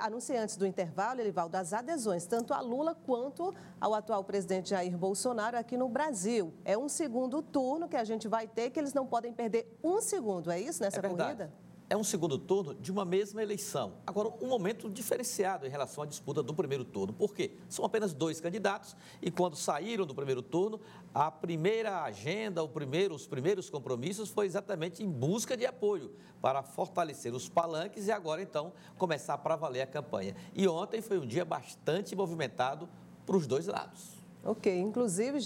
Anunciei antes do intervalo, Elivaldo, as adesões tanto a Lula quanto ao atual presidente Jair Bolsonaro aqui no Brasil. É um segundo turno que a gente vai ter, que eles não podem perder um segundo, é isso, nessa corrida? É um segundo turno de uma mesma eleição. Agora, um momento diferenciado em relação à disputa do primeiro turno. Por quê? São apenas 2 candidatos e quando saíram do primeiro turno, a primeira agenda, os primeiros compromissos foi exatamente em busca de apoio para fortalecer os palanques e agora, então, começar para valer a campanha. E ontem foi um dia bastante movimentado para os dois lados. Ok, inclusive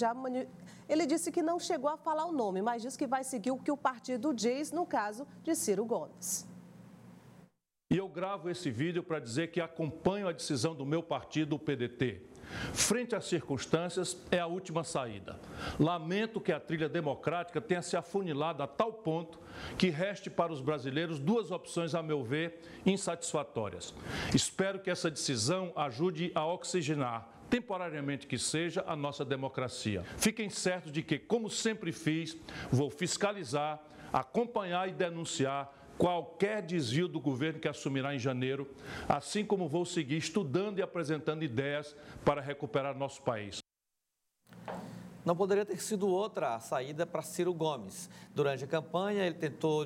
ele disse que não chegou a falar o nome, mas disse que vai seguir o que o partido diz no caso de Ciro Gomes. E eu gravo esse vídeo para dizer que acompanho a decisão do meu partido, o PDT. Frente às circunstâncias, é a última saída. Lamento que a trilha democrática tenha se afunilado a tal ponto que reste para os brasileiros 2 opções, a meu ver, insatisfatórias. Espero que essa decisão ajude a oxigenar, temporariamente que seja, a nossa democracia. Fiquem certos de que, como sempre fiz, vou fiscalizar, acompanhar e denunciar qualquer desvio do governo que assumirá em janeiro, assim como vou seguir estudando e apresentando ideias para recuperar nosso país. Não poderia ter sido outra a saída para Ciro Gomes. Durante a campanha, ele tentou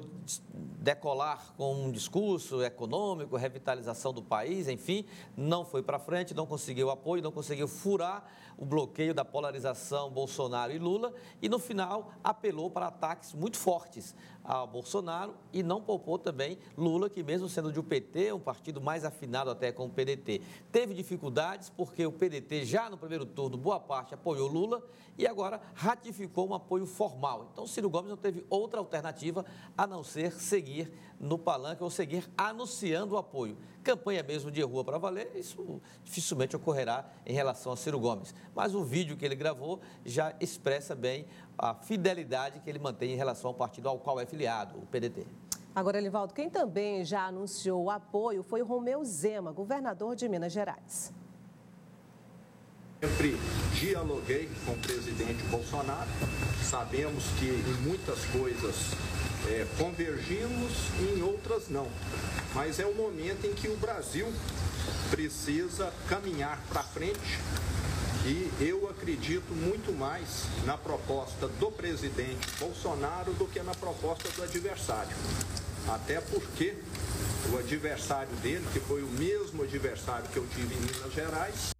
decolar com um discurso econômico, revitalização do país, enfim, não foi para frente, não conseguiu apoio, não conseguiu furar o bloqueio da polarização Bolsonaro e Lula e, no final, apelou para ataques muito fortes a Bolsonaro e não poupou também Lula, que mesmo sendo de um PT, um partido mais afinado até com o PDT, teve dificuldades porque o PDT já no primeiro turno, boa parte, apoiou Lula e agora ratificou um apoio formal. Então, Ciro Gomes não teve outra alternativa a não ser seguir no palanque ou seguir anunciando o apoio. Campanha mesmo de rua para valer, isso dificilmente ocorrerá em relação a Ciro Gomes. Mas o vídeo que ele gravou já expressa bem a fidelidade que ele mantém em relação ao partido ao qual é filiado, o PDT. Agora, Elivaldo, quem também já anunciou o apoio foi o Romeu Zema, governador de Minas Gerais. Sempre dialoguei com o presidente Bolsonaro, sabemos que em muitas coisas convergimos e em outras não, mas é o momento em que o Brasil precisa caminhar para frente e eu acredito muito mais na proposta do presidente Bolsonaro do que na proposta do adversário, até porque o adversário dele, que foi o mesmo adversário que eu tive em Minas Gerais.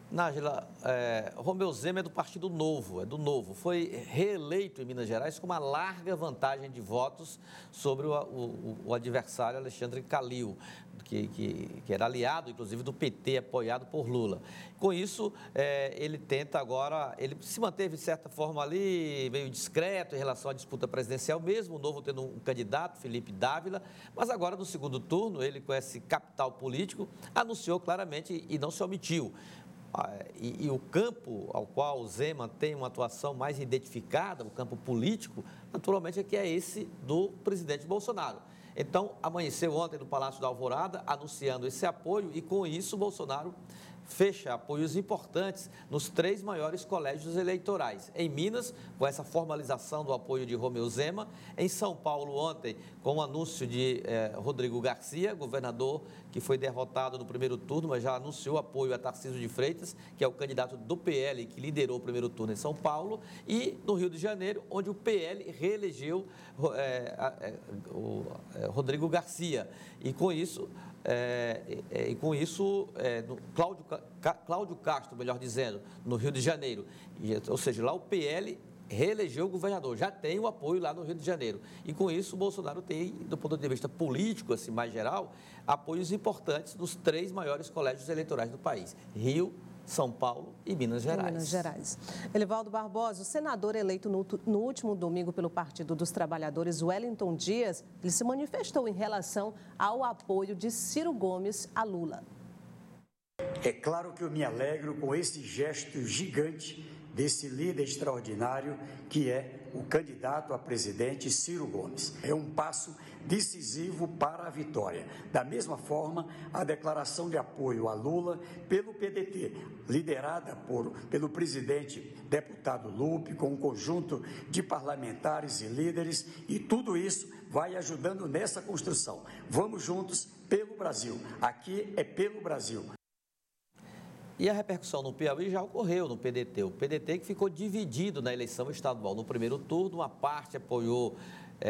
Nájila, Romeu Zema é do Partido Novo, foi reeleito em Minas Gerais com uma larga vantagem de votos sobre o adversário Alexandre Calil, que era aliado, inclusive, do PT, apoiado por Lula. Com isso, ele tenta agora, ele se manteve, de certa forma, ali, meio discreto em relação à disputa presidencial, mesmo o Novo tendo um candidato, Felipe Dávila, mas agora, no segundo turno, ele, com esse capital político, anunciou claramente e não se omitiu. E o campo ao qual o Zema tem uma atuação mais identificada, o campo político, naturalmente é que é esse do presidente Bolsonaro. Então, amanheceu ontem no Palácio da Alvorada, anunciando esse apoio e, com isso, Bolsonaro fecha apoios importantes nos 3 maiores colégios eleitorais. Em Minas, com essa formalização do apoio de Romeu Zema. Em São Paulo, ontem, com o anúncio de Rodrigo Garcia, governador que foi derrotado no primeiro turno, mas já anunciou apoio a Tarcísio de Freitas, que é o candidato do PL que liderou o primeiro turno em São Paulo. E no Rio de Janeiro, onde o PL reelegeu Rodrigo Garcia. E com isso, Cláudio Castro, melhor dizendo, no Rio de Janeiro. Ou seja, lá o PL reelegeu o governador, já tem o apoio lá no Rio de Janeiro. E com isso o Bolsonaro tem, do ponto de vista político, assim, mais geral, apoios importantes nos 3 maiores colégios eleitorais do país: Rio, São Paulo e Minas Gerais. Elivaldo Barbosa, o senador eleito no último domingo pelo Partido dos Trabalhadores, Wellington Dias, ele se manifestou em relação ao apoio de Ciro Gomes a Lula. É claro que eu me alegro com esse gesto gigante desse líder extraordinário que é o candidato a presidente Ciro Gomes. É um passo decisivo para a vitória. Da mesma forma, a declaração de apoio a Lula pelo PDT, liderada pelo presidente deputado Lupe, com um conjunto de parlamentares e líderes, e tudo isso vai ajudando nessa construção. Vamos juntos pelo Brasil. Aqui é pelo Brasil. E a repercussão no Piauí já ocorreu no PDT. O PDT que ficou dividido na eleição estadual. No primeiro turno, uma parte apoiou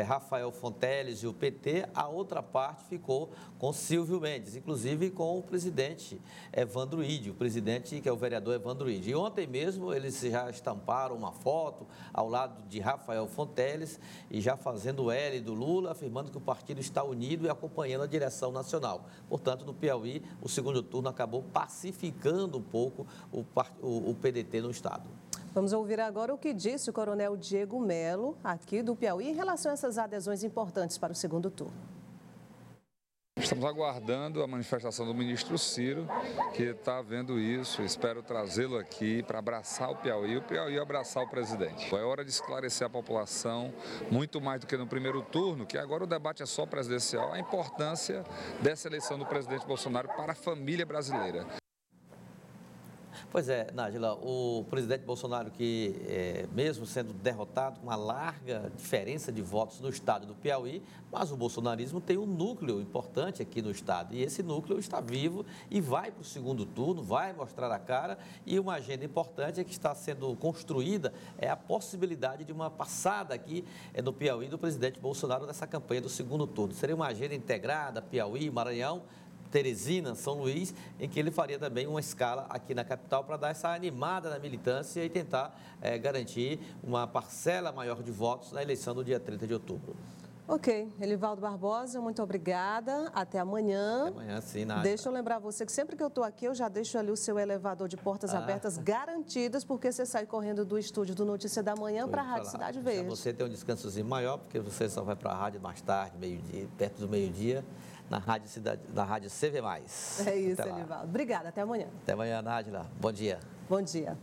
Rafael Fonteles e o PT, a outra parte ficou com Silvio Mendes, inclusive com o presidente Evandro Ide, o presidente que é o vereador Evandro Ide. E ontem mesmo eles já estamparam uma foto ao lado de Rafael Fonteles e já fazendo o L do Lula, afirmando que o partido está unido e acompanhando a direção nacional. Portanto, no Piauí, o segundo turno acabou pacificando um pouco o PDT no estado. Vamos ouvir agora o que disse o coronel Diego Melo, aqui do Piauí, em relação a essas adesões importantes para o segundo turno. Estamos aguardando a manifestação do ministro Ciro, que está vendo isso. Espero trazê-lo aqui para abraçar o Piauí abraçar o presidente. É hora de esclarecer a população, muito mais do que no primeiro turno, que agora o debate é só presidencial, a importância dessa eleição do presidente Bolsonaro para a família brasileira. Pois é, Nájila, o presidente Bolsonaro que, mesmo sendo derrotado com uma larga diferença de votos no estado do Piauí, mas o bolsonarismo tem um núcleo importante aqui no estado e esse núcleo está vivo e vai para o segundo turno, vai mostrar a cara e uma agenda importante que está sendo construída é a possibilidade de uma passada aqui no Piauí do presidente Bolsonaro nessa campanha do segundo turno. Seria uma agenda integrada, Piauí, Maranhão, Teresina, São Luís, em que ele faria também uma escala aqui na capital para dar essa animada na militância e tentar garantir uma parcela maior de votos na eleição do dia 30 de outubro. Ok, Elivaldo Barbosa, muito obrigada. Até amanhã. Até amanhã, sim, Nádia. Deixa eu lembrar você que sempre que eu estou aqui, eu já deixo ali o seu elevador de portas abertas garantidas, porque você sai correndo do estúdio do Notícia da Manhã para a Rádio Cidade Verde. Você tem um descansozinho maior, porque você só vai para a rádio mais tarde, meio-dia, perto do meio-dia, na Rádio CV+. É isso, Elivaldo. Obrigada, até amanhã. Até amanhã, Nádia. Bom dia. Bom dia.